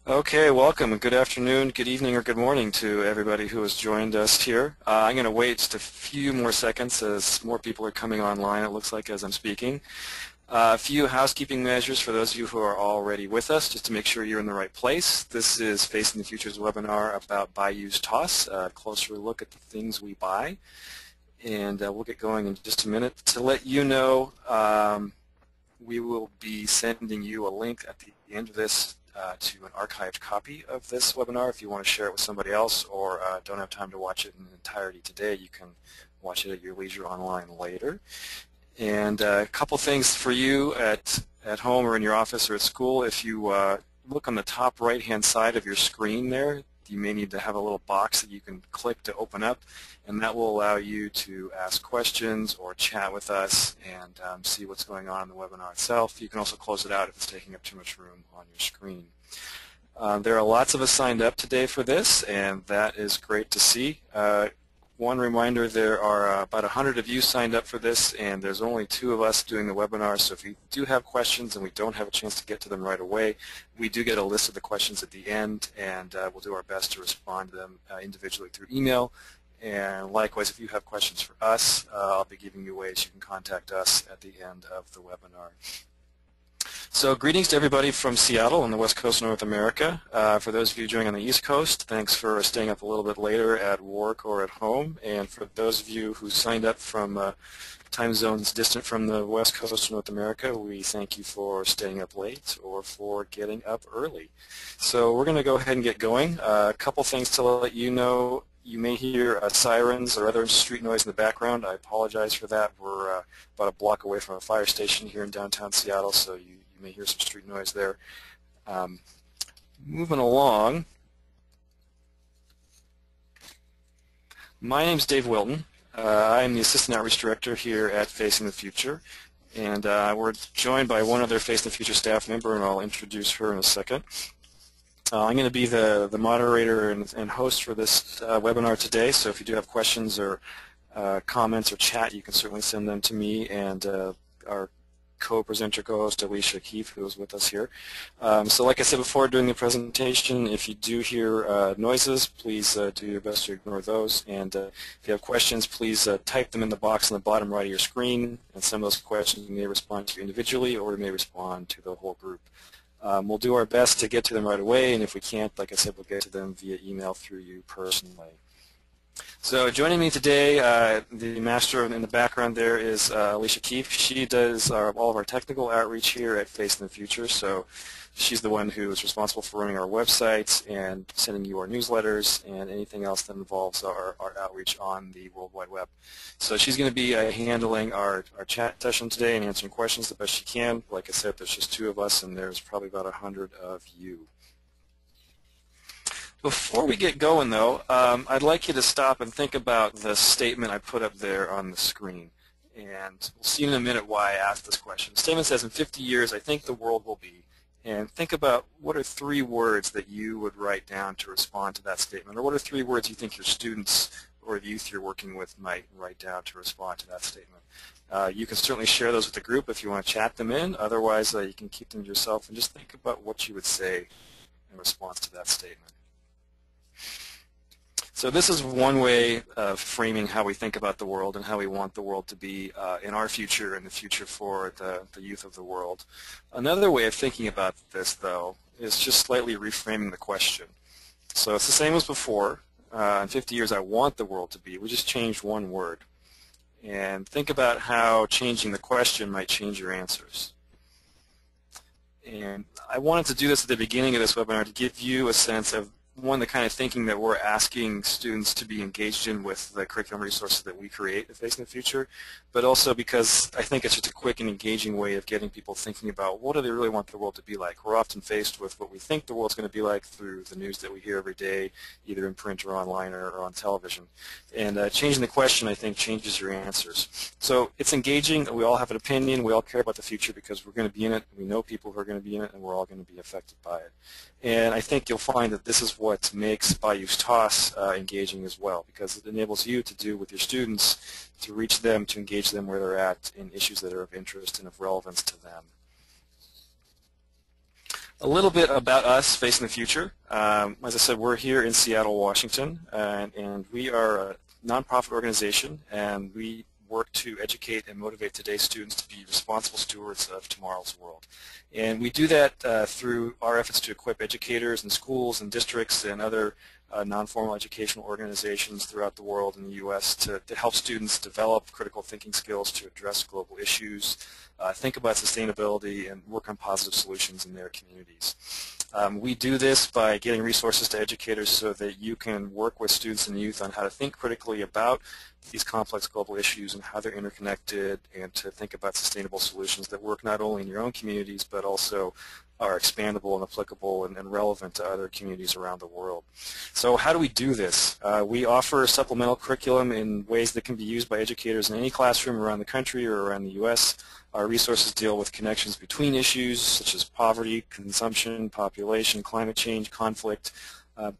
Okay, welcome and good afternoon, good evening, or good morning to everybody who has joined us here. I'm going to wait just a few more seconds as more people are coming online, it looks like, as I'm speaking. A few housekeeping measures for those of you who are already with us, just to make sure you're in the right place. This is Facing the Future's webinar about buy, use, toss, a closer look at the things we buy. And we'll get going in just a minute. To let you know, we will be sending you a link at the end of this to an archived copy of this webinar. If you want to share it with somebody else or don't have time to watch it in entirety today, you can watch it at your leisure online later. And a couple things for you at home or in your office or at school. If you look on the top right-hand side of your screen there, you may need to have a little box that you can click to open up, and that will allow you to ask questions or chat with us and see what's going on in the webinar itself. You can also close it out if it's taking up too much room on your screen. There are lots of us signed up today for this, and that is great to see. One reminder, there are about 100 of you signed up for this, and there's only 2 of us doing the webinar, so if you do have questions and we don't have a chance to get to them right away, we do get a list of the questions at the end, and we'll do our best to respond to them individually through email. And likewise, if you have questions for us, I'll be giving you ways you can contact us at the end of the webinar. So greetings to everybody from Seattle on the west coast of North America. For those of you joining on the east coast, thanks for staying up a little bit later at work or at home. And for those of you who signed up from time zones distant from the west coast of North America, we thank you for staying up late or for getting up early. So we're going to go ahead and get going. A couple things to let you know. You may hear sirens or other street noise in the background. I apologize for that. We're about a block away from a fire station here in downtown Seattle, so you may hear some street noise there. Moving along, my name's Dave Wilton. I'm the Assistant Outreach Director here at Facing the Future, and we're joined by one other Facing the Future staff member, and I'll introduce her in a second. I'm going to be the moderator and host for this webinar today, so if you do have questions or comments or chat, you can certainly send them to me and our co-presenter, co-host Alicia Keefe, who is with us here. So like I said before during the presentation, if you do hear noises, please do your best to ignore those. And if you have questions, please type them in the box on the bottom right of your screen. And some of those questions we may respond to individually, or we may respond to the whole group. We'll do our best to get to them right away, and if we can't, like I said, we'll get to them via email through you personally. So joining me today, the master in the background there is Alicia Keefe. She does all of our technical outreach here at Facing the Future, so she's the one who is responsible for running our websites and sending you our newsletters and anything else that involves our outreach on the World Wide Web. So she's going to be handling our chat session today and answering questions the best she can. Like I said, there's just 2 of us, and there's probably about 100 of you. Before we get going, though, I'd like you to stop and think about the statement I put up there on the screen. And we'll see in a minute why I asked this question. The statement says, in 50 years, I think the world will be. And think about what are 3 words that you would write down to respond to that statement, or what are 3 words you think your students or the youth you're working with might write down to respond to that statement. You can certainly share those with the group if you want to chat them in. Otherwise, you can keep them to yourself and just think about what you would say in response to that statement. So this is one way of framing how we think about the world and how we want the world to be in our future and the future for the youth of the world. Another way of thinking about this, though, is just slightly reframing the question. So it's the same as before. In 50 years, I want the world to be. We just changed one word. And think about how changing the question might change your answers. And I wanted to do this at the beginning of this webinar to give you a sense of the kind of thinking that we're asking students to be engaged in with the curriculum resources that we create at Facing the Future, but also because I think it's just a quick and engaging way of getting people thinking about what do they really want the world to be like. We're often faced with what we think the world's going to be like through the news that we hear every day, either in print or online or on television. And changing the question, I think, changes your answers. So it's engaging. We all have an opinion. We all care about the future because we're going to be in it. We know people who are going to be in it, and we're all going to be affected by it. And I think you'll find that this is what makes Buy, Use, Toss engaging as well, because it enables you to do with your students, to reach them, to engage them where they're at in issues that are of interest and of relevance to them. A little bit about us facing the future. As I said, we're here in Seattle, Washington, and we are a nonprofit organization, and we work to educate and motivate today's students to be responsible stewards of tomorrow's world. And we do that through our efforts to equip educators and schools and districts and other non-formal educational organizations throughout the world in the U.S. to help students develop critical thinking skills to address global issues, think about sustainability, and work on positive solutions in their communities. We do this by getting resources to educators so that you can work with students and youth on how to think critically about these complex global issues and how they're interconnected, and to think about sustainable solutions that work not only in your own communities but also are expandable and applicable and relevant to other communities around the world. So how do we do this? We offer supplemental curriculum in ways that can be used by educators in any classroom around the country or around the U.S. Our resources deal with connections between issues such as poverty, consumption, population, climate change, conflict.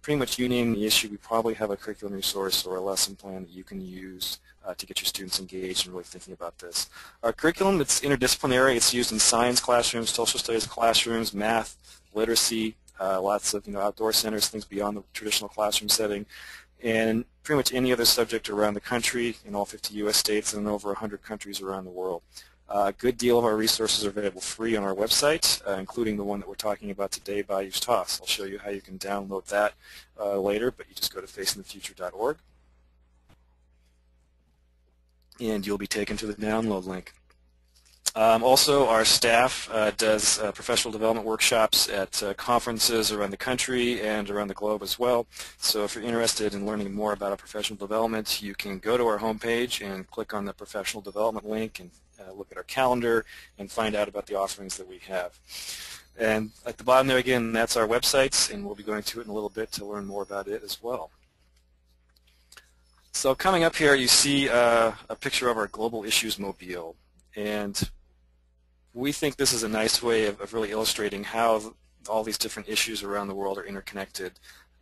Pretty much you name the issue, we probably have a curriculum resource or a lesson plan that you can use to get your students engaged and really thinking about this. Our curriculum, it's interdisciplinary. It's used in science classrooms, social studies classrooms, math, literacy, lots of outdoor centers, things beyond the traditional classroom setting, and pretty much any other subject around the country in all 50 U.S. states and in over 100 countries around the world. A good deal of our resources are available free on our website, including the one that we're talking about today, Bayou's Toss. I'll show you how you can download that later, but you just go to facingthefuture.org, and you'll be taken to the download link. Also, our staff does professional development workshops at conferences around the country and around the globe as well. So if you're interested in learning more about our professional development, you can go to our homepage and click on the professional development link and look at our calendar and find out about the offerings that we have. And at the bottom there again, that's our websites, and we'll be going to it in a little bit to learn more about it as well. So coming up here, you see a picture of our Global Issues Mobile. And we think this is a nice way of really illustrating how all these different issues around the world are interconnected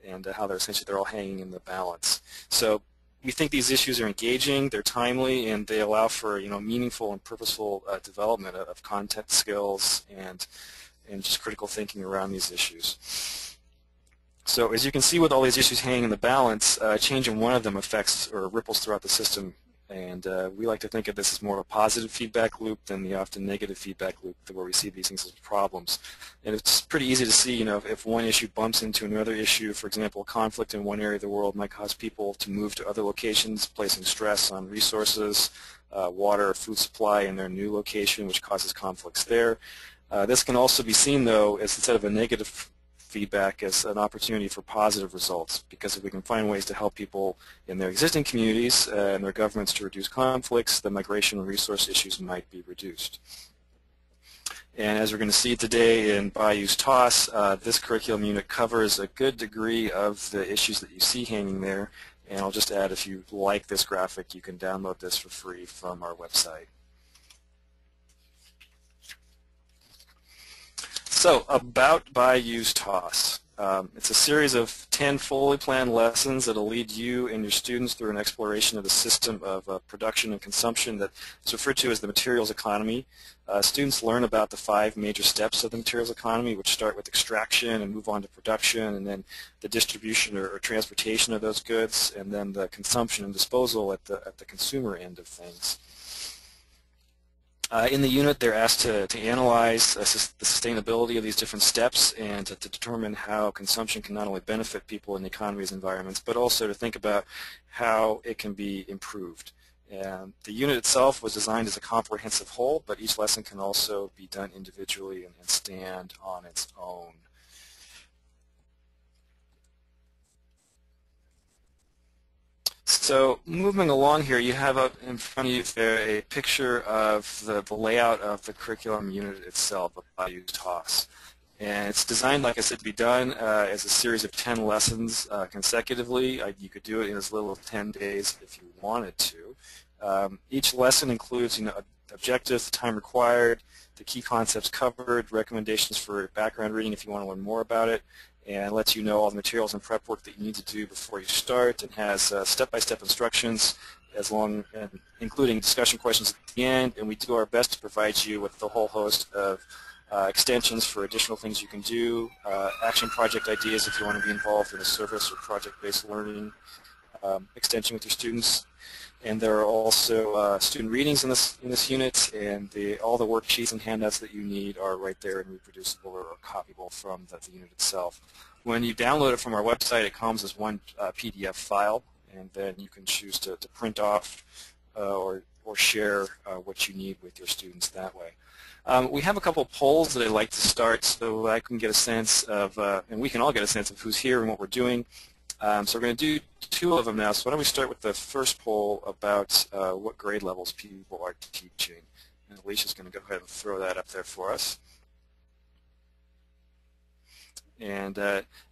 and how they're all hanging in the balance. So we think these issues are engaging, they're timely, and they allow for meaningful and purposeful development of content skills and just critical thinking around these issues. So as you can see, with all these issues hanging in the balance, change in one of them affects or ripples throughout the system. And we like to think of this as more of a positive feedback loop than the often negative feedback loop where we see these things as problems. And it's pretty easy to see, if one issue bumps into another issue, for example, conflict in one area of the world might cause people to move to other locations, placing stress on resources, water, food supply in their new location, which causes conflicts there. This can also be seen, though, as instead of a negative feedback as an opportunity for positive results, because if we can find ways to help people in their existing communities and their governments to reduce conflicts, the migration and resource issues might be reduced. And as we're going to see today in Bayou's Toss, this curriculum unit covers a good degree of the issues that you see hanging there. And I'll just add, if you like this graphic, you can download this for free from our website. So, about Bayou's Toss. It's a series of 10 fully planned lessons that will lead you and your students through an exploration of the system of production and consumption that is referred to as the materials economy. Students learn about the 5 major steps of the materials economy, which start with extraction and move on to production, and then the distribution or transportation of those goods, and then the consumption and disposal at the consumer end of things. In the unit, they're asked to analyze the sustainability of these different steps and to determine how consumption can not only benefit people in the economy's environments, but also to think about how it can be improved. And the unit itself was designed as a comprehensive whole, but each lesson can also be done individually and stand on its own. So moving along here, you have up in front of you there a picture of the layout of the curriculum unit itself, of Bayou's Toss. And it's designed, like I said, to be done as a series of 10 lessons consecutively. You could do it in as little as 10 days if you wanted to. Each lesson includes objectives, the time required, the key concepts covered, recommendations for background reading if you want to learn more about it, and lets you know all the materials and prep work that you need to do before you start, and has step-by-step instructions including discussion questions at the end, and we do our best to provide you with a whole host of extensions for additional things you can do, action project ideas if you want to be involved in a service or project-based learning extension with your students. And there are also student readings in this unit, and all the worksheets and handouts that you need are right there and reproducible or copyable from the unit itself. When you download it from our website, it comes as one PDF file, and then you can choose to print off or share what you need with your students that way. We have a couple of polls that I'd like to start so I can get a sense of, and we can all get a sense of who's here and what we're doing. So we're going to do two of them now. So why don't we start with the first poll about what grade levels people are teaching. And Alicia's going to go ahead and throw that up there for us. And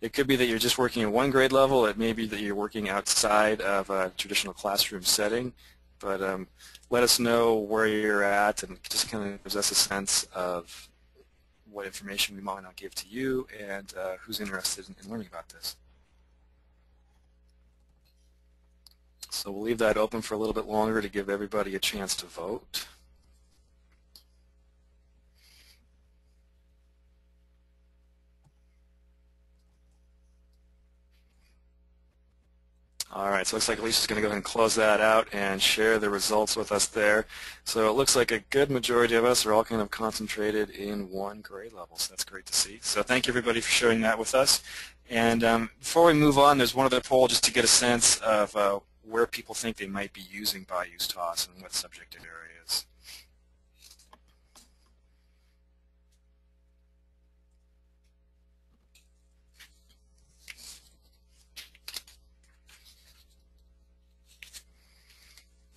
it could be that you're just working at one grade level. It may be that you're working outside of a traditional classroom setting. But let us know where you're at, and just kind of gives us a sense of what information we might not give to you and who's interested in learning about this. So we'll leave that open for a little bit longer to give everybody a chance to vote. All right, so it looks like Alicia's going to go ahead and close that out and share the results with us there. So it looks like a good majority of us are all kind of concentrated in one grade level, so that's great to see. So thank you, everybody, for sharing that with us. And before we move on, there's one other poll just to get a sense of where people think they might be using Bayou's TOS and what subject areas.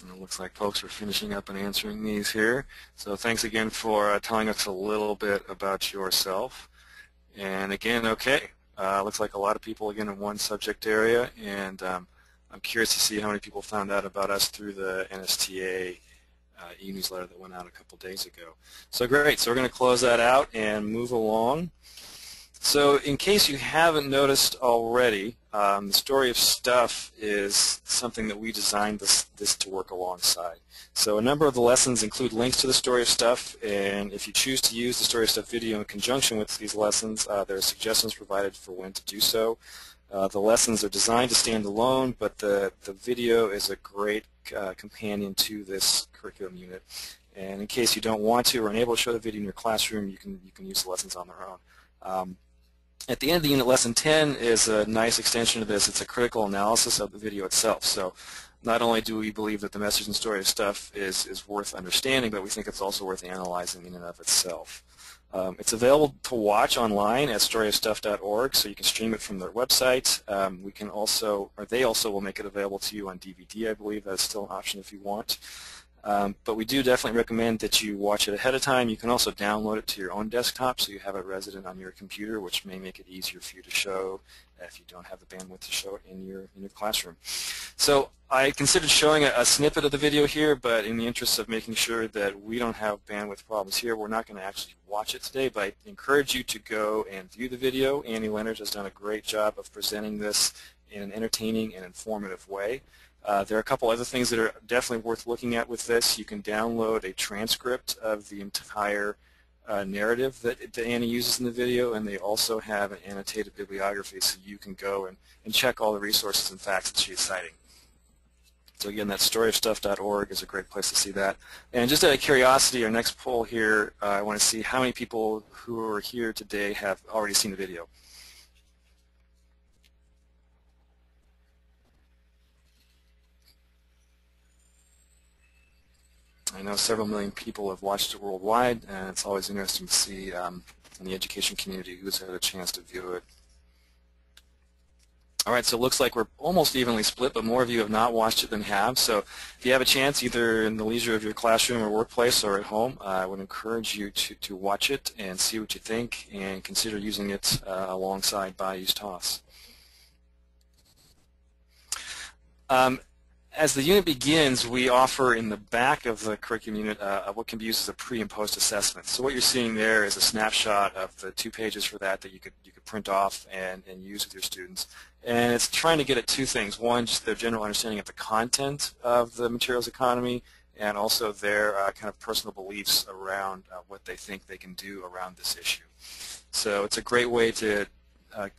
And it looks like folks are finishing up and answering these here. So thanks again for telling us a little bit about yourself. And again, okay, looks like a lot of people again in one subject area, and I'm curious to see how many people found out about us through the NSTA e-newsletter that went out a couple days ago. So great, so we're going to close that out and move along. So in case you haven't noticed already, the Story of Stuff is something that we designed this to work alongside. So a number of the lessons include links to the Story of Stuff, and if you choose to use the Story of Stuff video in conjunction with these lessons, there are suggestions provided for when to do so. The lessons are designed to stand alone, but the video is a great companion to this curriculum unit. And in case you don't want to or unable to show the video in your classroom, you can use the lessons on their own. At the end of the unit, Lesson 10 is a nice extension of this. It's a critical analysis of the video itself. So not only do we believe that the message and story of stuff is worth understanding, but we think it's also worth analyzing in and of itself. It's available to watch online at storyofstuff.org, so you can stream it from their website. We can also, or they also will make it available to you on DVD, I believe. That's still an option if you want. But we do definitely recommend that you watch it ahead of time. You can also download it to your own desktop so you have it resident on your computer, which may make it easier for you to show if you don't have the bandwidth to show it in your classroom. So I considered showing a snippet of the video here, but in the interest of making sure that we don't have bandwidth problems here, we're not going to actually watch it today, but I encourage you to go and view the video. Annie Leonard has done a great job of presenting this in an entertaining and informative way. There are a couple other things that are definitely worth looking at with this. You can download a transcript of the entire narrative that Annie uses in the video, and they also have an annotated bibliography so you can go and check all the resources and facts that she's citing. So again, that's storyofstuff.org is a great place to see that. And just out of curiosity, our next poll here, I want to see how many people who are here today have already seen the video. I know several million people have watched it worldwide, and it's always interesting to see in the education community who's had a chance to view it. All right, so it looks like we're almost evenly split, but more of you have not watched it than have. So if you have a chance, either in the leisure of your classroom or workplace or at home, I would encourage you to watch it and see what you think and consider using it alongside Bayou's TOS. As the unit begins, we offer in the back of the curriculum unit what can be used as a pre and post assessment. So what you're seeing there is a snapshot of the 2 pages for that you could print off and use with your students. And it's trying to get at 2 things. One, just their general understanding of the content of the materials economy, and also their kind of personal beliefs around what they think they can do around this issue. So it's a great way to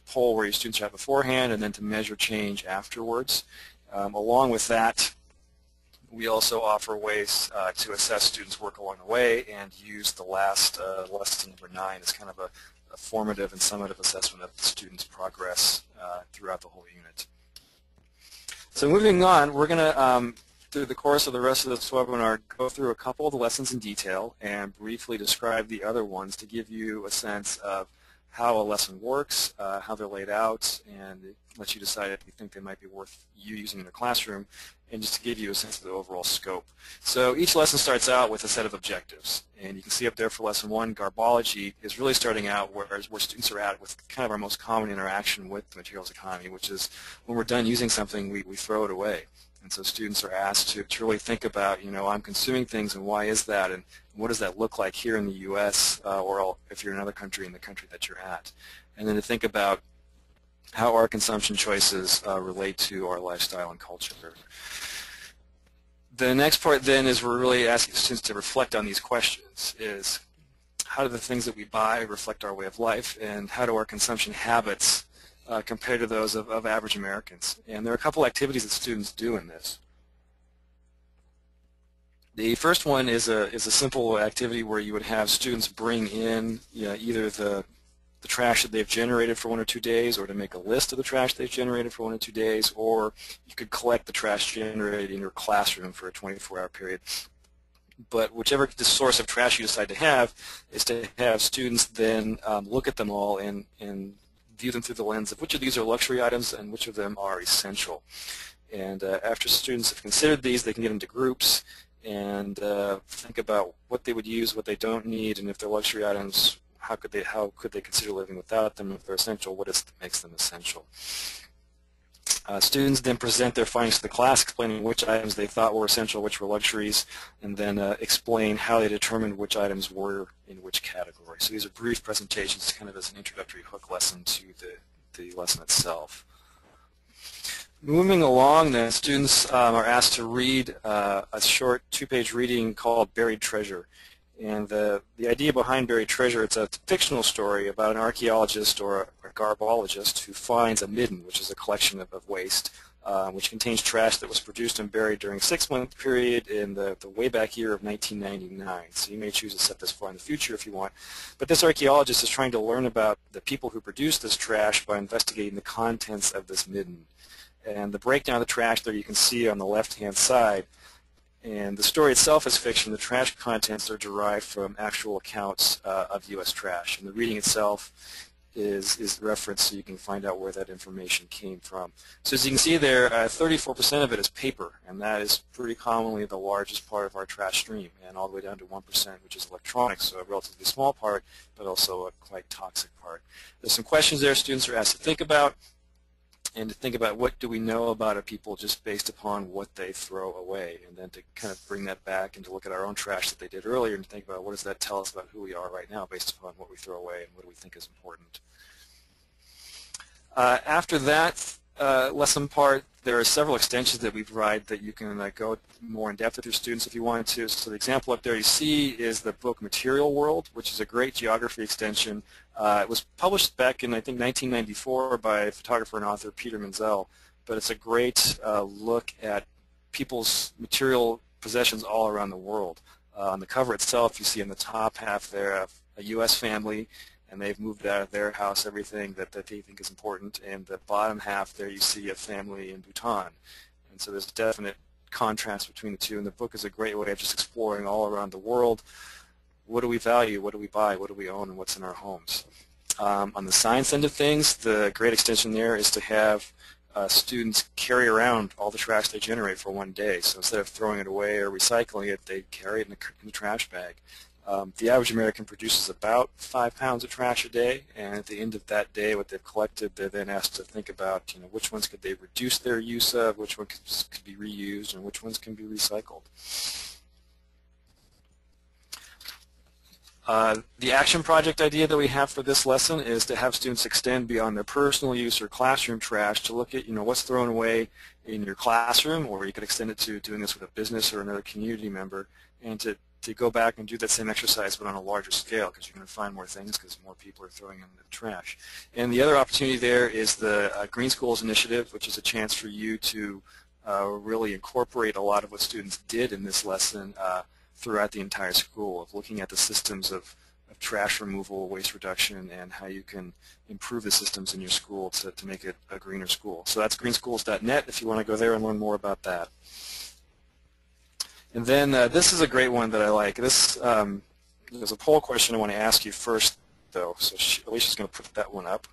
poll where your students are at beforehand and then to measure change afterwards. Along with that, we also offer ways to assess students' work along the way and use the last lesson number 9 as kind of a formative and summative assessment of the students' progress throughout the whole unit. So moving on, we're going to, through the course of the rest of this webinar, go through a couple of the lessons in detail and briefly describe the other ones to give you a sense of how a lesson works, how they're laid out, and let you decide if you think they might be worth you using in your classroom, and just to give you a sense of the overall scope. So each lesson starts out with a set of objectives, and you can see up there for lesson 1, garbology is really starting out where students are at with kind of our most common interaction with the materials economy, which is when we're done using something, we throw it away. And so students are asked to really think about, I'm consuming things, and why is that, and what does that look like here in the U.S. Or if you're in another country, in the country that you're at. And then to think about how our consumption choices relate to our lifestyle and culture. The next part then is we're really asking students to reflect on these questions, is how do the things that we buy reflect our way of life, and how do our consumption habits compared to those of average Americans. And there are a couple activities that students do in this. The first one is a simple activity where you would have students bring in either the trash that they've generated for 1 or 2 days, or to make a list of the trash they've generated for 1 or 2 days, or you could collect the trash generated in your classroom for a 24-hour period. But whichever the source of trash you decide to have is to have students then look at them all and view them through the lens of which of these are luxury items and which of them are essential. And after students have considered these, they can get into groups and think about what they would use, what they don't need, and if they're luxury items, how could they consider living without them? If they're essential, what makes them essential? Students then present their findings to the class, explaining which items they thought were essential, which were luxuries, and then explain how they determined which items were in which category. So these are brief presentations kind of as an introductory hook lesson to the lesson itself. Moving along then, students are asked to read a short 2-page reading called Buried Treasure. And the idea behind Buried Treasure, it's a fictional story about an archaeologist or a garbologist who finds a midden, which is a collection of waste, which contains trash that was produced and buried during a 6-month period in the way back year of 1999. So you may choose to set this far in the future if you want. But this archaeologist is trying to learn about the people who produced this trash by investigating the contents of this midden. And the breakdown of the trash there you can see on the left-hand side. And the story itself is fiction. The trash contents are derived from actual accounts of U.S. trash. And the reading itself is referenced so you can find out where that information came from. So as you can see there, 34% of it is paper, and that is pretty commonly the largest part of our trash stream, and all the way down to 1%, which is electronics, so a relatively small part, but also a quite toxic part. There's some questions there students are asked to think about, and to think about what do we know about our people just based upon what they throw away, and then to kind of bring that back and to look at our own trash that they did earlier and think about what does that tell us about who we are right now based upon what we throw away and what do we think is important. After that lesson part, there are several extensions that we provide that you can go more in depth with your students if you wanted to. So the example up there you see is the book Material World, which is a great geography extension. It was published back in, I think, 1994 by photographer and author Peter Menzel, but it's a great look at people's material possessions all around the world. On the cover itself, you see in the top half there a U.S. family, and they've moved out of their house everything that they think is important. And the bottom half there you see a family in Bhutan. And so there's a definite contrast between the two, and the book is a great way of just exploring all around the world. What do we value, what do we buy, what do we own, and what's in our homes? On the science end of things, the great extension there is to have students carry around all the trash they generate for one day. So instead of throwing it away or recycling it, they carry it in a trash bag. The average American produces about 5 pounds of trash a day, and at the end of that day, what they've collected, they're then asked to think about, which ones could they reduce their use of, which ones could be reused, and which ones can be recycled. The action project idea that we have for this lesson is to have students extend beyond their personal use or classroom trash to look at, what's thrown away in your classroom, or you could extend it to doing this with a business or another community member, and to go back and do that same exercise but on a larger scale, because you're going to find more things because more people are throwing in the trash. And the other opportunity there is the Green Schools Initiative, which is a chance for you to really incorporate a lot of what students did in this lesson throughout the entire school, of looking at the systems of trash removal, waste reduction, and how you can improve the systems in your school to make it a greener school. So that's greenschools.net if you want to go there and learn more about that. And then this is a great one that I like. This there's a poll question I want to ask you first, though. So Alicia's going to put that one up.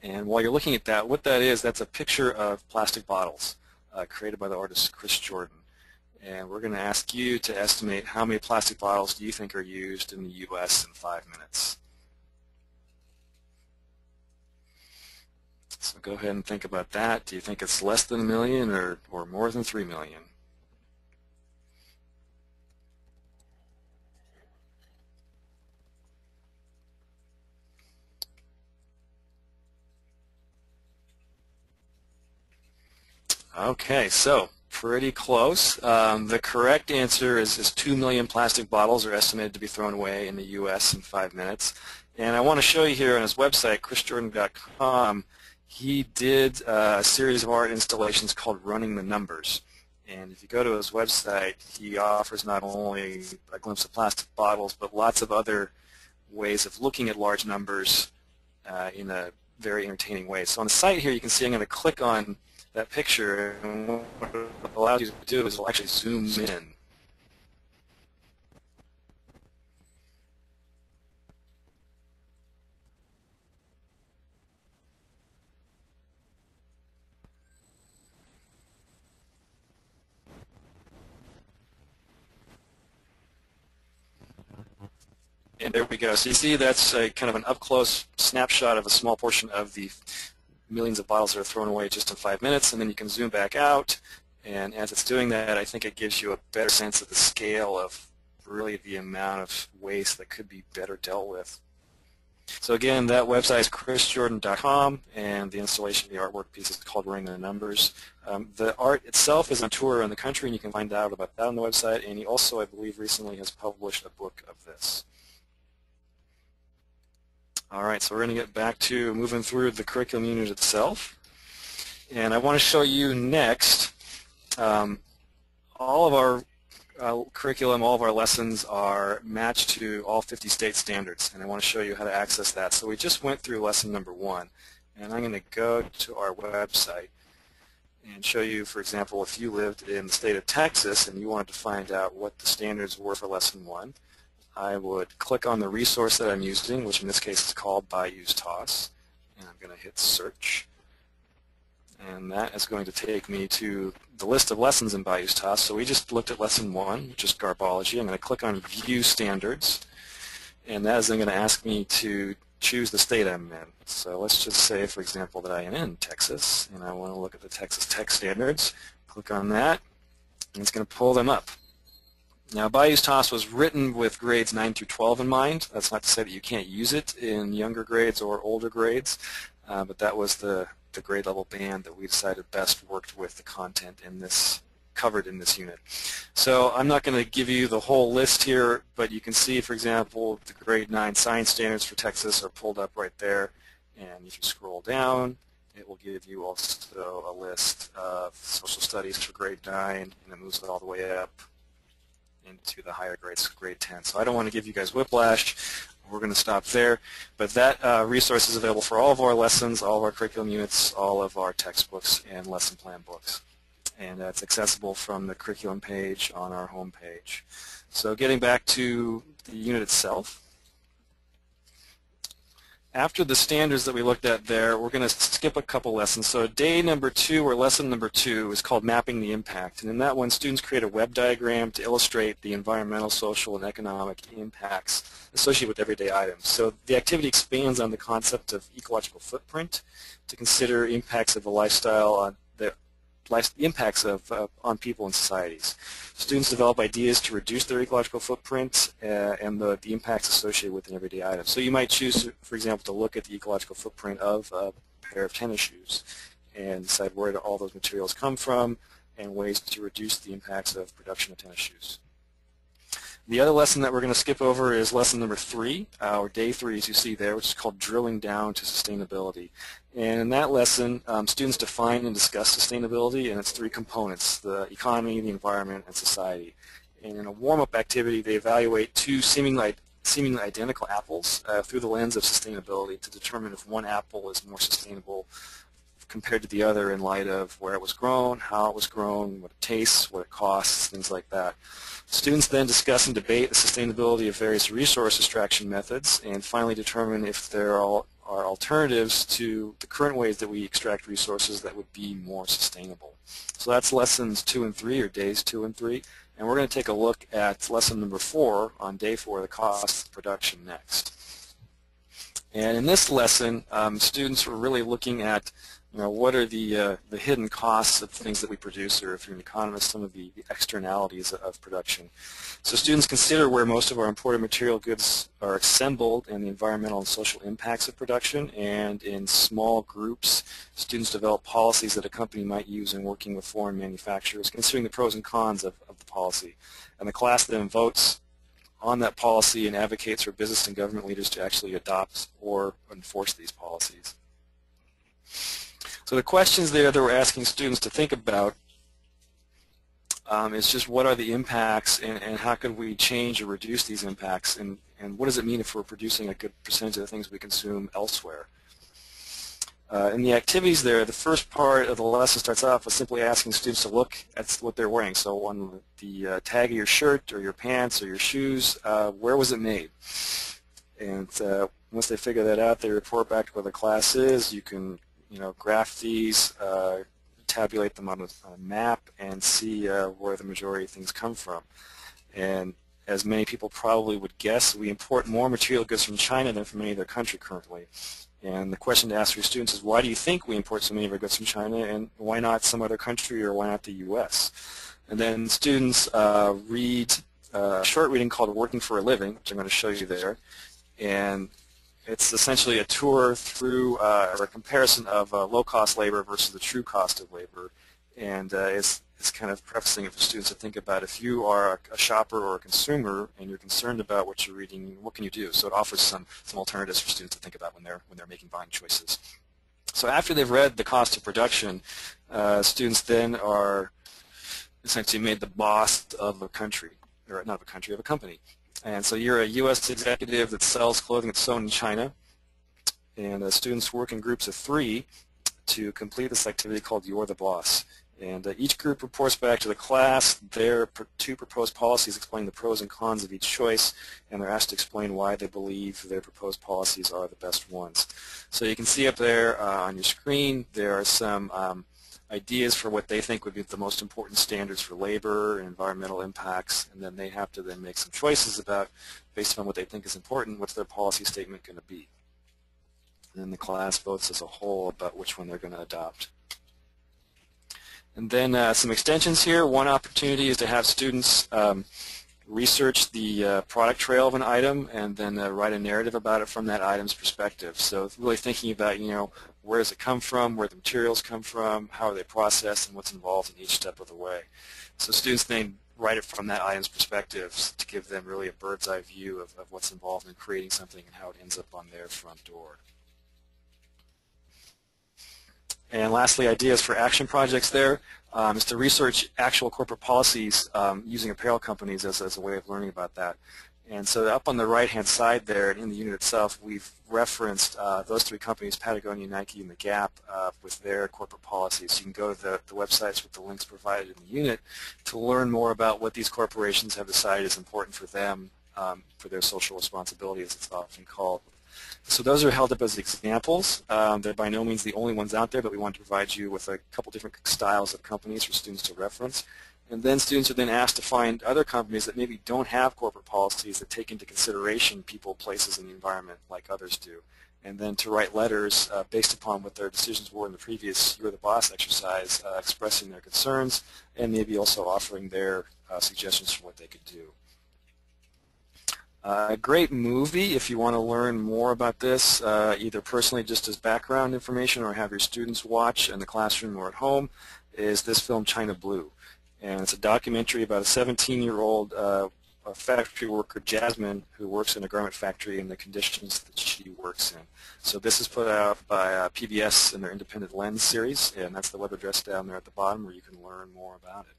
And while you're looking at that, what that is, that's a picture of plastic bottles created by the artist Chris Jordan. And we're going to ask you to estimate how many plastic bottles do you think are used in the U.S. in 5 minutes. So go ahead and think about that. Do you think it's less than 1 million or more than 3 million? Okay, so pretty close. The correct answer is 2 million plastic bottles are estimated to be thrown away in the U.S. in 5 minutes. And I want to show you here on his website, chrisjordan.com, he did a series of art installations called Running the Numbers. And if you go to his website, he offers not only a glimpse of plastic bottles, but lots of other ways of looking at large numbers in a very entertaining way. So on the site here, you can see I'm going to click on that picture, and what it allows you to do is it'll actually zoom in. And there we go. So you see that's a kind of an up-close snapshot of a small portion of the millions of bottles that are thrown away just in 5 minutes, and then you can zoom back out, and as it's doing that, I think it gives you a better sense of the scale of really the amount of waste that could be better dealt with. So again, that website is chrisjordan.com, and the installation of the artwork piece is called Running the Numbers. The art itself is on tour around the country, and you can find out about that on the website, and he also, I believe, recently has published a book of this. All right, so we're going to get back to moving through the curriculum unit itself. And I want to show you next all of our curriculum, all of our lessons are matched to all 50 state standards, and I want to show you how to access that. So we just went through lesson number 1, and I'm going to go to our website and show you, for example, if you lived in the state of Texas and you wanted to find out what the standards were for lesson 1, I would click on the resource that I'm using, which in this case is called BYU's-TOS, and I'm going to hit search. And that is going to take me to the list of lessons in BYU's-TOS. So we just looked at lesson 1, which is garbology. I'm going to click on View Standards, and that is then going to ask me to choose the state I'm in. So let's just say, for example, that I am in Texas, and I want to look at the Texas Tech Standards. Click on that, and it's going to pull them up. Now, BYU's-TOS was written with grades 9 through 12 in mind. That's not to say that you can't use it in younger grades or older grades, but that was the grade level band that we decided best worked with the content in this covered in this unit. So I'm not going to give you the whole list here, but you can see, for example, the grade 9 science standards for Texas are pulled up right there, and if you scroll down, it will give you also a list of social studies for grade 9, and it moves it all the way up into the higher grades, grade 10. So I don't want to give you guys whiplash. We're going to stop there. But that resource is available for all of our lessons, all of our curriculum units, all of our textbooks and lesson plan books. And it's accessible from the curriculum page on our home page. So getting back to the unit itself, after the standards that we looked at there, we're going to skip a couple lessons. So day number 2, or lesson number 2, is called Mapping the Impact. And in that one, students create a web diagram to illustrate the environmental, social, and economic impacts associated with everyday items. So the activity expands on the concept of ecological footprint to consider impacts of a lifestyle on impacts on people and societies. Students develop ideas to reduce their ecological footprint and the impacts associated with an everyday item. So you might choose, for example, to look at the ecological footprint of a pair of tennis shoes and decide where do all those materials come from and ways to reduce the impacts of production of tennis shoes. The other lesson that we're going to skip over is lesson number 3, or day 3 as you see there, which is called Drilling Down to Sustainability. And in that lesson, students define and discuss sustainability and its 3 components, the economy, the environment, and society. And in a warm-up activity, they evaluate 2 seemingly identical apples through the lens of sustainability to determine if one apple is more sustainable compared to the other in light of where it was grown, how it was grown, what it tastes, what it costs, things like that. Students then discuss and debate the sustainability of various resource extraction methods and finally determine if there are alternatives to the current ways that we extract resources that would be more sustainable. So that's lessons 2 and 3, or days 2 and 3, and we're going to take a look at lesson number 4 on day 4, the cost of production, next. And in this lesson, students were really looking at what are the hidden costs of things that we produce, or if you're an economist, some of the externalities of production. So students consider where most of our imported material goods are assembled and the environmental and social impacts of production, and in small groups, students develop policies that a company might use in working with foreign manufacturers, considering the pros and cons of the policy. And the class then votes on that policy and advocates for business and government leaders to actually adopt or enforce these policies. So the questions there that we're asking students to think about is just what are the impacts and how could we change or reduce these impacts, and what does it mean if we're producing a good percentage of the things we consume elsewhere. In the activities there, the first part of the lesson starts off with simply asking students to look at what they're wearing. So on the tag of your shirt or your pants or your shoes, where was it made? And once they figure that out, they report back to where the class is. You can graph these, tabulate them on a map, and see where the majority of things come from. And as many people probably would guess, we import more material goods from China than from any other country currently. And the question to ask your students is, why do you think we import so many of our goods from China, and why not some other country, or why not the U.S.? And then students read a short reading called Working for a Living, which I'm going to show you there. And it's essentially a tour through or a comparison of low-cost labor versus the true cost of labor, and it's kind of prefacing it for students to think about if you are a shopper or a consumer and you're concerned about what you're reading, what can you do? So it offers some alternatives for students to think about when they're making buying choices. So after they've read the cost of production, students then are essentially made the boss of a country, or not of a country, of a company. And so you're a U.S. executive that sells clothing that's sewn in China, and students work in groups of 3 to complete this activity called You're the Boss. And each group reports back to the class their 2 proposed policies explaining the pros and cons of each choice, and they're asked to explain why they believe their proposed policies are the best ones. So you can see up there on your screen there are some ideas for what they think would be the most important standards for labor and environmental impacts, and then they have to then make some choices about, based on what they think is important, what's their policy statement going to be. And then the class votes as a whole about which one they're going to adopt. And then some extensions here. One opportunity is to have students research the product trail of an item and then write a narrative about it from that item's perspective. So really thinking about, where does it come from, where the materials come from, how are they processed, and what's involved in each step of the way. So students then write it from that item's perspective to give them really a bird's eye view of what's involved in creating something and how it ends up on their front door. And lastly, ideas for action projects there is to research actual corporate policies using apparel companies as a way of learning about that. And so up on the right-hand side there in the unit itself, we've referenced those 3 companies, Patagonia, Nike, and The Gap, with their corporate policies. So you can go to the websites with the links provided in the unit to learn more about what these corporations have decided is important for them, for their social responsibility, as it's often called. So those are held up as examples. They're by no means the only ones out there, but we want to provide you with a couple different styles of companies for students to reference. And then students are then asked to find other companies that maybe don't have corporate policies that take into consideration people, places, and the environment like others do. And then to write letters based upon what their decisions were in the previous You're the Boss exercise, expressing their concerns and maybe also offering their suggestions for what they could do. A great movie, if you want to learn more about this, either personally just as background information or have your students watch in the classroom or at home, is this film China Blue. And it's a documentary about a 17-year-old factory worker, Jasmine, who works in a garment factory in the conditions that she works in. So this is put out by PBS in their Independent Lens series, and that's the web address down there at the bottom where you can learn more about it.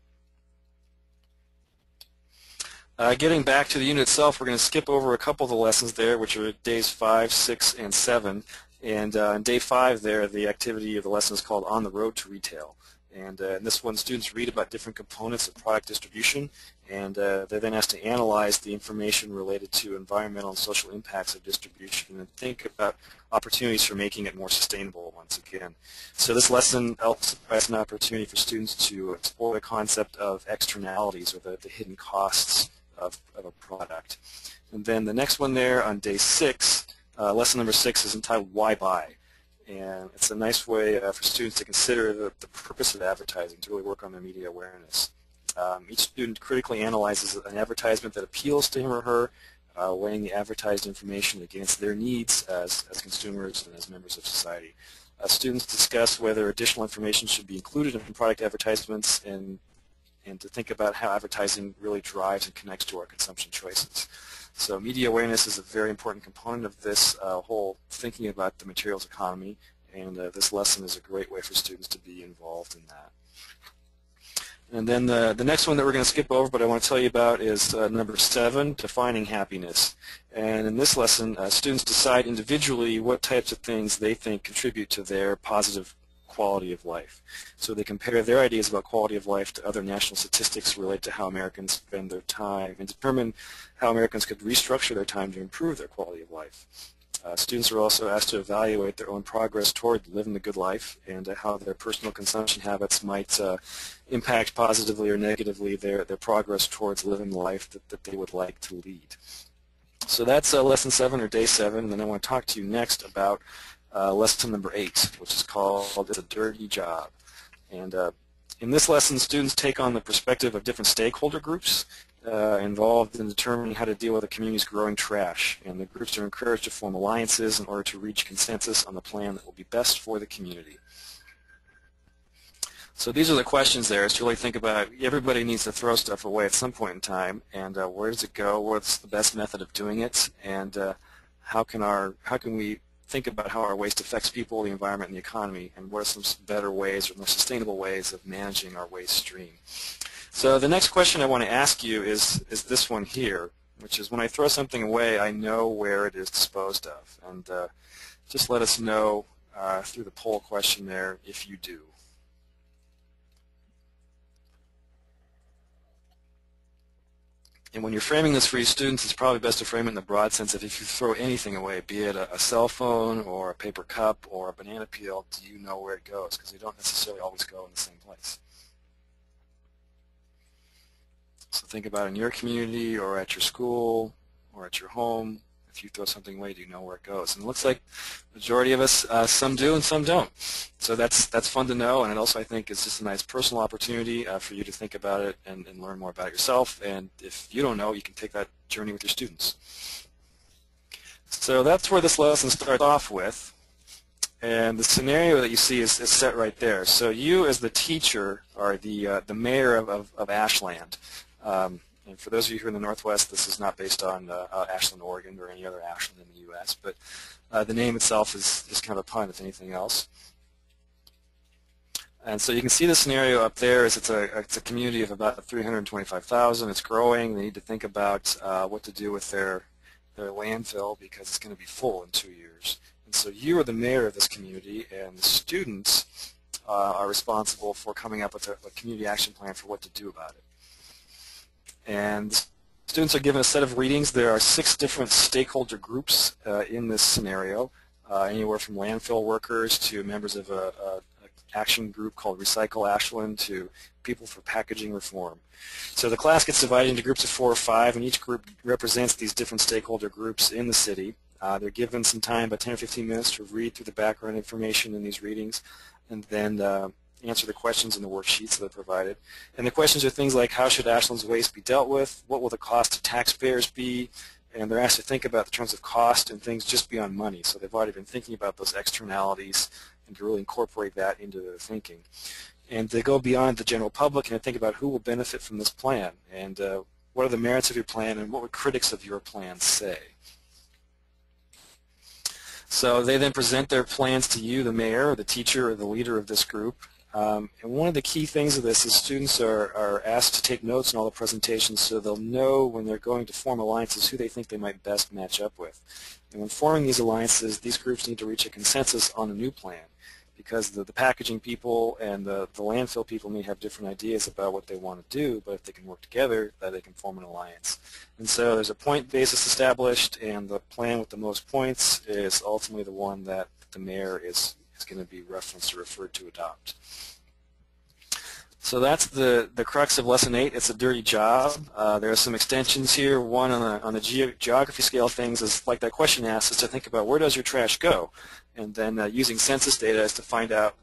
Getting back to the unit itself, we're going to skip over a couple of the lessons there, which are days 5, 6, and 7. And on day 5 there, the activity of the lesson is called On the Road to Retail. And in this one, students read about different components of product distribution, and they're then asked to analyze the information related to environmental and social impacts of distribution and think about opportunities for making it more sustainable once again. So this lesson also provides an opportunity for students to explore the concept of externalities, or the hidden costs of a product. And then the next one there on day 6, lesson number 6 is entitled Why Buy? And it's a nice way for students to consider the purpose of advertising, to really work on their media awareness. Each student critically analyzes an advertisement that appeals to him or her, weighing the advertised information against their needs as consumers and as members of society. Students discuss whether additional information should be included in product advertisements and to think about how advertising really drives and connects to our consumption choices. So media awareness is a very important component of this whole thinking about the materials economy, and this lesson is a great way for students to be involved in that. And then the next one that we're going to skip over, but I want to tell you about, is number 7, Defining Happiness. And in this lesson, students decide individually what types of things they think contribute to their positive quality of life. So they compare their ideas about quality of life to other national statistics related to how Americans spend their time and determine how Americans could restructure their time to improve their quality of life. Students are also asked to evaluate their own progress toward living the good life and how their personal consumption habits might impact positively or negatively their progress towards living the life that they would like to lead. So that's lesson 7, or day 7, and then I want to talk to you next about lesson number 8, which is called It's a Dirty Job. And in this lesson, students take on the perspective of different stakeholder groups involved in determining how to deal with the community's growing trash. And the groups are encouraged to form alliances in order to reach consensus on the plan that will be best for the community. So these are the questions there, is to really think about, everybody needs to throw stuff away at some point in time, and where does it go, what's the best method of doing it, and how can we think about how our waste affects people, the environment, and the economy, and what are some better ways or more sustainable ways of managing our waste stream. So the next question I want to ask you is this one here, which is, when I throw something away, I know where it is disposed of. And just let us know through the poll question there if you do. And when you're framing this for your students, it's probably best to frame it in the broad sense of, if you throw anything away, be it a cell phone or a paper cup or a banana peel, do you know where it goes? Because they don't necessarily always go in the same place. So think about in your community or at your school or at your home, if you throw something away, do you know where it goes? And it looks like the majority of us, some do and some don't. So that's fun to know, and it also, I think, is just a nice personal opportunity for you to think about it and learn more about it yourself. And if you don't know, you can take that journey with your students. So that's where this lesson starts off with. And the scenario that you see is set right there. So you, as the teacher, are the mayor of Ashland. And for those of you who are in the Northwest, this is not based on Ashland, Oregon, or any other Ashland in the U.S., but the name itself is kind of a pun, if anything else. And so you can see the scenario up there is it's a community of about 325,000. It's growing. They need to think about what to do with their landfill, because it's going to be full in 2 years. And so you are the mayor of this community, and the students are responsible for coming up with a community action plan for what to do about it. And students are given a set of readings. There are 6 different stakeholder groups in this scenario, anywhere from landfill workers to members of a action group called Recycle Ashland to People for Packaging Reform. So the class gets divided into groups of 4 or 5, and each group represents these different stakeholder groups in the city. They're given some time, about 10 or 15 minutes, to read through the background information in these readings, and then answer the questions in the worksheets that are provided. And the questions are things like, how should Ashland's waste be dealt with? What will the cost to taxpayers be? And they're asked to think about the terms of cost and things just beyond money. So they've already been thinking about those externalities and to really incorporate that into their thinking. And they go beyond the general public and think about who will benefit from this plan, and what are the merits of your plan, and what would critics of your plan say. So they then present their plans to you, the mayor, or the teacher, or the leader of this group. And one of the key things of this is students are asked to take notes on all the presentations so they'll know when they're going to form alliances who they think they might best match up with. And when forming these alliances, these groups need to reach a consensus on a new plan, because the packaging people and the landfill people may have different ideas about what they want to do, but if they can work together, they can form an alliance. And so there's a point basis established, and the plan with the most points is ultimately the one that the mayor is going to be referenced or referred to adopt. So that's the crux of Lesson 8. It's a dirty job. There are some extensions here. One on the geography scale of things is, like that question asks, is to think about where does your trash go? And then using census data is to find out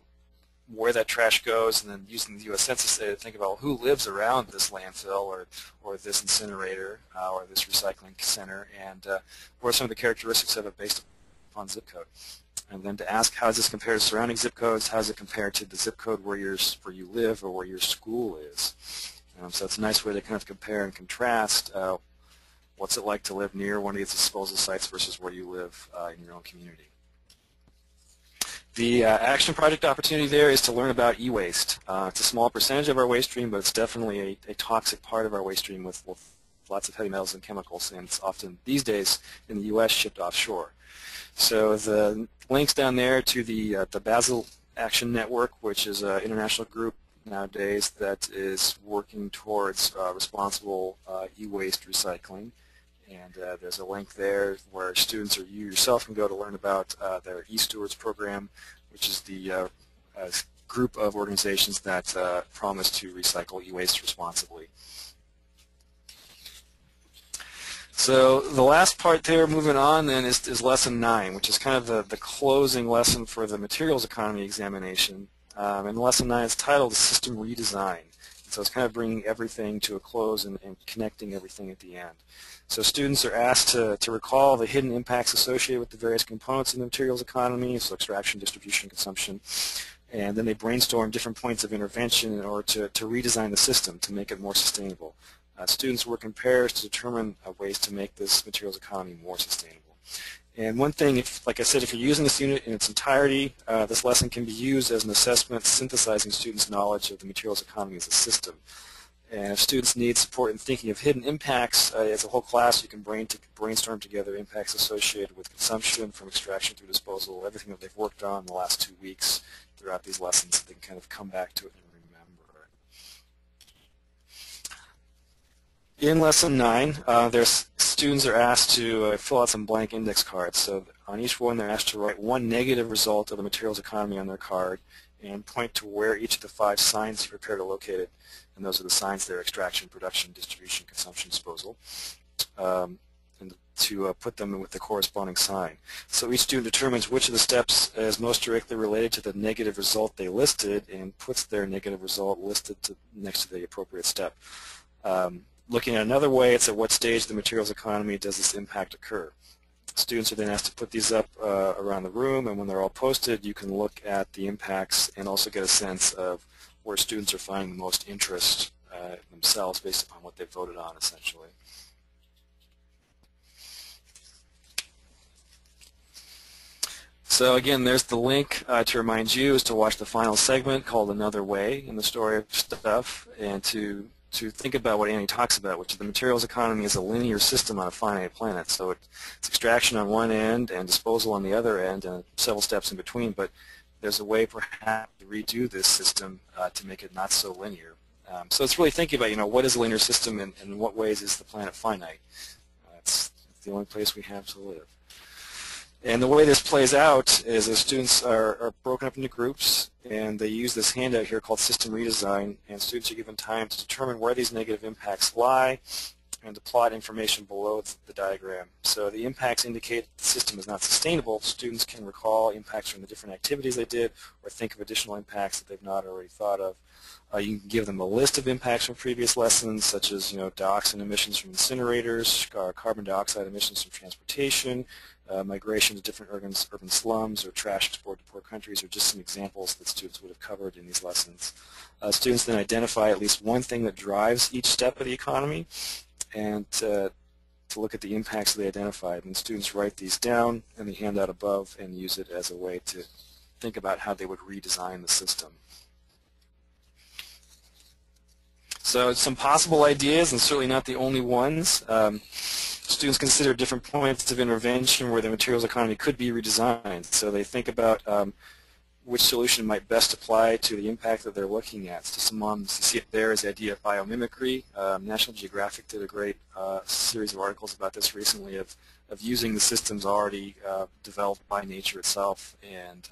where that trash goes, and then using the U.S. Census data to think about who lives around this landfill or this incinerator or this recycling center, and what are some of the characteristics of it based upon zip code. And then to ask, how does this compare to surrounding zip codes? How does it compare to the zip code where you live or where your school is? So it's a nice way to kind of compare and contrast what's it like to live near one of these disposal sites versus where you live in your own community. The action project opportunity there is to learn about e-waste. It's a small percentage of our waste stream, but it's definitely a toxic part of our waste stream with lots of heavy metals and chemicals, and it's often, these days, in the U.S. shipped offshore. So the links down there to the Basel Action Network, which is an international group nowadays that is working towards responsible e-waste recycling. And there's a link there where students or you yourself can go to learn about their eStewards program, which is the group of organizations that promise to recycle e-waste responsibly. So the last part there, moving on then, is Lesson 9, which is kind of the closing lesson for the materials economy examination. And Lesson 9 is titled System Redesign. So it's kind of bringing everything to a close and connecting everything at the end. So students are asked to recall the hidden impacts associated with the various components of the materials economy, so extraction, distribution, consumption, and then they brainstorm different points of intervention in order to redesign the system to make it more sustainable. Students work in pairs to determine ways to make this materials economy more sustainable. And one thing, like I said, if you're using this unit in its entirety, this lesson can be used as an assessment synthesizing students' knowledge of the materials economy as a system. And if students need support in thinking of hidden impacts, as a whole class, you can brainstorm together impacts associated with consumption from extraction through disposal, everything that they've worked on in the last 2 weeks throughout these lessons, so they can kind of come back to it and remember it. In Lesson 9, students are asked to fill out some blank index cards. So on each one, they're asked to write one negative result of the materials economy on their card and point to where each of the 5 signs you prepare to locate it. And those are the signs there: extraction, production, distribution, consumption, disposal, and to put them with the corresponding sign. So each student determines which of the steps is most directly related to the negative result they listed and puts their negative result listed next to the appropriate step. Looking at another way, it's at what stage of the materials economy does this impact occur. Students are then asked to put these up around the room, and when they're all posted, you can look at the impacts and also get a sense of where students are finding the most interest themselves based upon what they voted on, essentially. So again, there's the link to remind you is to watch the final segment called Another Way in the Story of Stuff, and to think about what Annie talks about, which is the materials economy is a linear system on a finite planet. So it's extraction on one end and disposal on the other end and several steps in between, but there's a way perhaps to redo this system to make it not so linear. So it's really thinking about, what is a linear system and in what ways is the planet finite? It's the only place we have to live. And the way this plays out is the students are broken up into groups, and they use this handout here called System Redesign, and students are given time to determine where these negative impacts lie and to plot information below the diagram. So the impacts indicate the system is not sustainable. Students can recall impacts from the different activities they did or think of additional impacts that they've not already thought of. You can give them a list of impacts from previous lessons, such as dioxin emissions from incinerators, carbon dioxide emissions from transportation, migration to different urban slums, or trash export to poor countries, are just some examples that students would have covered in these lessons. Students then identify at least one thing that drives each step of the economy, and to look at the impacts they identified. And students write these down in the handout above and use it as a way to think about how they would redesign the system. So some possible ideas, and certainly not the only ones. Students consider different points of intervention where the materials economy could be redesigned. So they think about which solution might best apply to the impact that they're looking at. So some you see it there is the idea of biomimicry. National Geographic did a great series of articles about this recently of using the systems already developed by nature itself and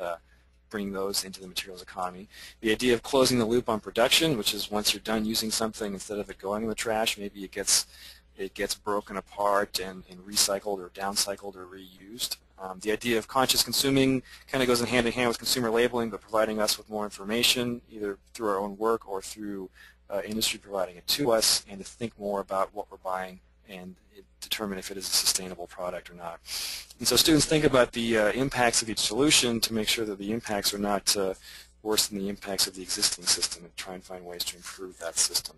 bring those into the materials economy. The idea of closing the loop on production, which is once you're done using something, instead of it going in the trash, maybe it gets broken apart and recycled or downcycled or reused. The idea of conscious consuming kind of goes in hand with consumer labeling, but providing us with more information, either through our own work or through industry providing it to us, and to think more about what we're buying and determine if it is a sustainable product or not. And so students think about the impacts of each solution to make sure that the impacts are not worse than the impacts of the existing system, and try and find ways to improve that system.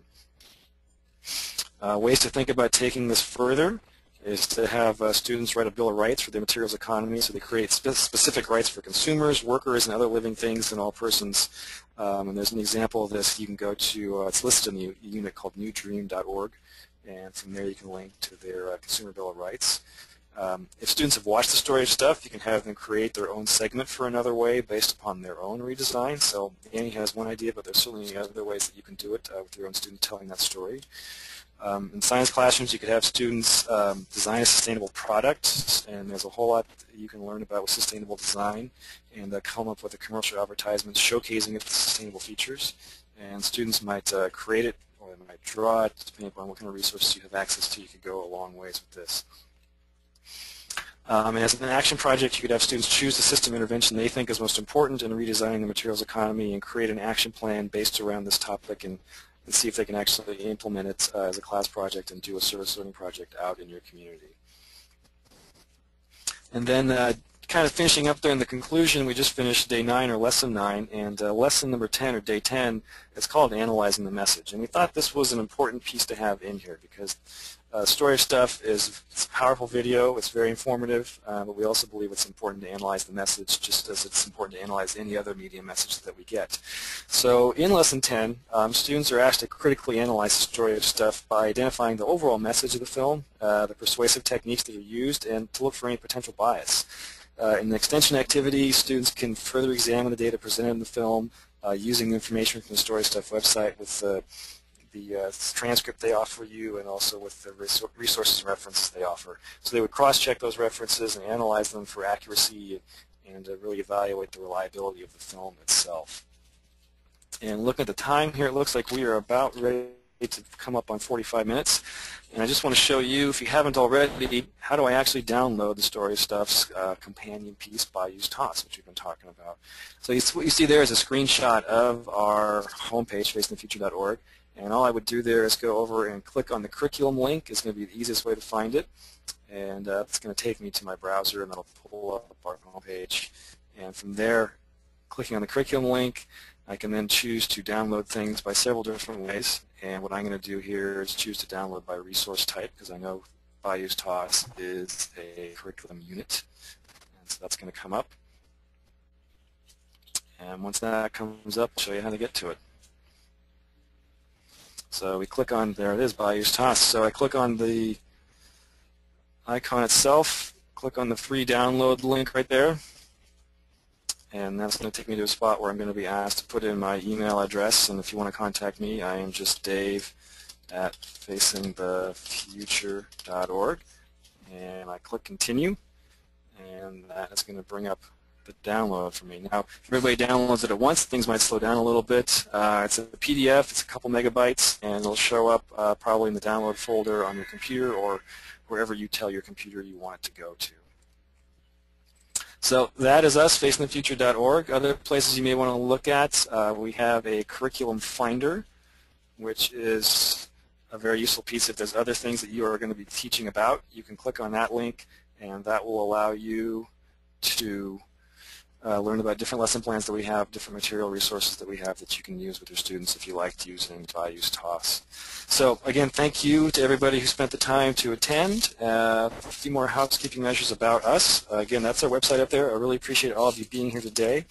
Ways to think about taking this further is to have students write a Bill of Rights for the materials economy, so they create specific rights for consumers, workers, and other living things and all persons. And there's an example of this. You can go to, it's listed in the unit called newdream.org, and from there you can link to their Consumer Bill of Rights. If students have watched the Story of Stuff, you can have them create their own segment for Another Way based upon their own redesign. So Annie has one idea, but there's certainly other ways that you can do it with your own student telling that story. In science classrooms, you could have students design a sustainable product, and there's a whole lot that you can learn about with sustainable design, and come up with a commercial advertisement showcasing its sustainable features. And students might create it, or they might draw it, depending upon what kind of resources you have access to. You could go a long ways with this. And as an action project, you could have students choose the system intervention they think is most important in redesigning the materials economy and create an action plan based around this topic, and see if they can actually implement it as a class project and do a service learning project out in your community. And then kind of finishing up there in the conclusion, we just finished day 9 or lesson 9, and lesson number 10 or day 10 is called Analyzing the Message. And we thought this was an important piece to have in here because Story of Stuff it's a powerful video, it's very informative, but we also believe it's important to analyze the message just as it's important to analyze any other media message that we get. So in lesson 10, students are asked to critically analyze the Story of Stuff by identifying the overall message of the film, the persuasive techniques that are used, and to look for any potential bias. In the extension activity, students can further examine the data presented in the film using the information from the Story of Stuff website with the transcript they offer you, and also with the resources and references they offer. So they would cross-check those references and analyze them for accuracy and really evaluate the reliability of the film itself. And looking at the time here, it looks like we are about ready to come up on 45 minutes. And I just want to show you, if you haven't already, how do I actually download the Story of Stuff's companion piece, Bayou's Tots, which we've been talking about. So what you see there is a screenshot of our homepage, facingthefuture.org. And all I would do there is go over and click on the curriculum link. It's going to be the easiest way to find it. And it's going to take me to my browser, and that'll pull up our homepage. And from there, clicking on the curriculum link, I can then choose to download things by several different ways. And what I'm going to do here is choose to download by resource type, because I know Bayou's Tots is a curriculum unit. And so that's going to come up. And once that comes up, I'll show you how to get to it. So we click on, there it is, Bayou's Tots. So I click on the icon itself, click on the free download link right there, and that's going to take me to a spot where I'm going to be asked to put in my email address. And if you want to contact me, I am just Dave@facingthefuture.org, and I click continue, and and that is going to bring up the download for me. Now, if everybody downloads it at once, things might slow down a little bit. It's a PDF, it's a couple megabytes, and it'll show up probably in the download folder on your computer or wherever you tell your computer you want it to go to. So that is us, facingthefuture.org. Other places you may want to look at, we have a curriculum finder, which is a very useful piece. If there's other things that you are going to be teaching about, you can click on that link, and that will allow you to learn about different lesson plans that we have, different material resources that we have that you can use with your students if you like using Values TOS. So again, thank you to everybody who spent the time to attend. A few more housekeeping measures about us. Again, that's our website up there. I really appreciate all of you being here today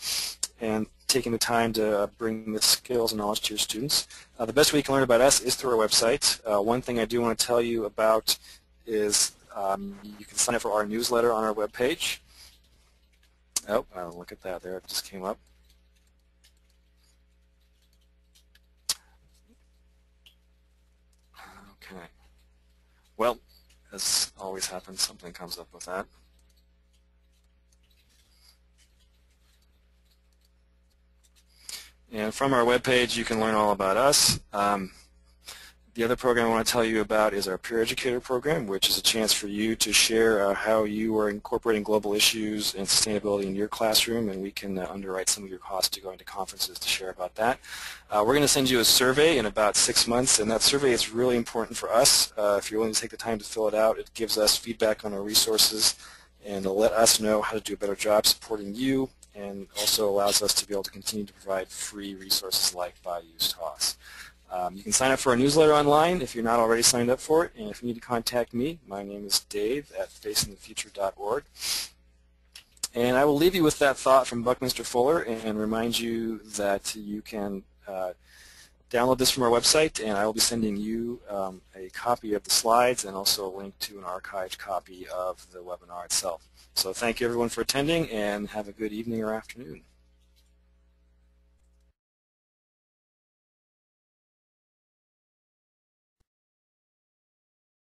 and taking the time to bring the skills and knowledge to your students. The best way you can learn about us is through our website. One thing I do want to tell you about is you can sign up for our newsletter on our webpage. Oh, look at that. There it just came up. Okay. Well, as always happens, something comes up with that. And from our webpage, you can learn all about us. The other program I want to tell you about is our Peer Educator program, which is a chance for you to share how you are incorporating global issues and sustainability in your classroom, and we can underwrite some of your costs to go into conferences to share about that. We're going to send you a survey in about 6 months, and that survey is really important for us. If you're willing to take the time to fill it out, it gives us feedback on our resources and it'll let us know how to do a better job supporting you, and also allows us to be able to continue to provide free resources like Values TOS. You can sign up for our newsletter online if you're not already signed up for it, and if you need to contact me, my name is Dave at facingthefuture.org. And I will leave you with that thought from Buckminster Fuller and remind you that you can download this from our website, and I will be sending you a copy of the slides and also a link to an archived copy of the webinar itself. So thank you everyone for attending, and have a good evening or afternoon.